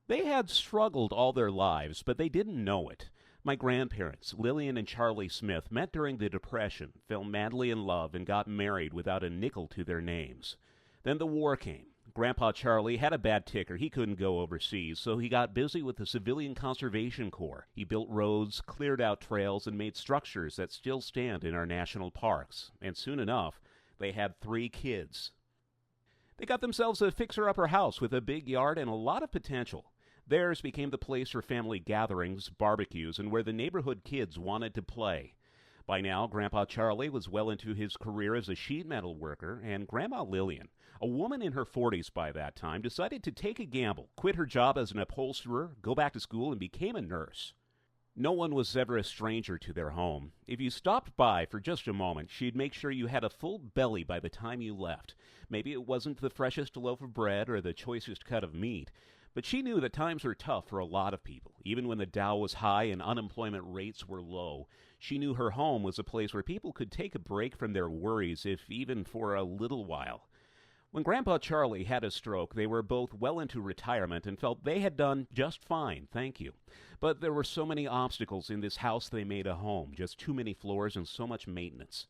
They had struggled all their lives, but they didn't know it. My grandparents, Lillian and Charlie Smith, met during the Depression, fell madly in love, and got married without a nickel to their names. Then the war came. Grandpa Charlie had a bad ticker. He couldn't go overseas, so he got busy with the Civilian Conservation Corps. He built roads, cleared out trails, and made structures that still stand in our national parks. And soon enough, they had 3 kids. They got themselves a fixer-upper house with a big yard and a lot of potential. Theirs became the place for family gatherings, barbecues, and where the neighborhood kids wanted to play. By now, Grandpa Charlie was well into his career as a sheet metal worker, and Grandma Lillian, a woman in her 40s by that time, decided to take a gamble, quit her job as an upholsterer, go back to school, and became a nurse. No one was ever a stranger to their home. If you stopped by for just a moment, she'd make sure you had a full belly by the time you left. Maybe it wasn't the freshest loaf of bread or the choicest cut of meat, but she knew that times were tough for a lot of people. Even when the Dow was high and unemployment rates were low, she knew her home was a place where people could take a break from their worries, if even for a little while. When Grandpa Charlie had a stroke, they were both well into retirement and felt they had done just fine, thank you. But there were so many obstacles in this house they made a home, just too many floors and so much maintenance.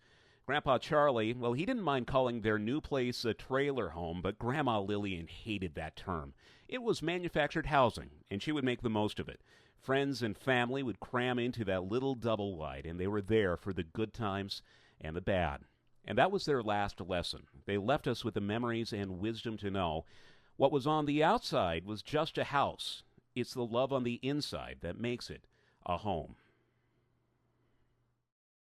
Grandpa Charlie, well, he didn't mind calling their new place a trailer home, but Grandma Lillian hated that term. It was manufactured housing, and she would make the most of it. Friends and family would cram into that little double wide, and they were there for the good times and the bad. And that was their last lesson. They left us with the memories and wisdom to know what was on the outside was just a house. It's the love on the inside that makes it a home.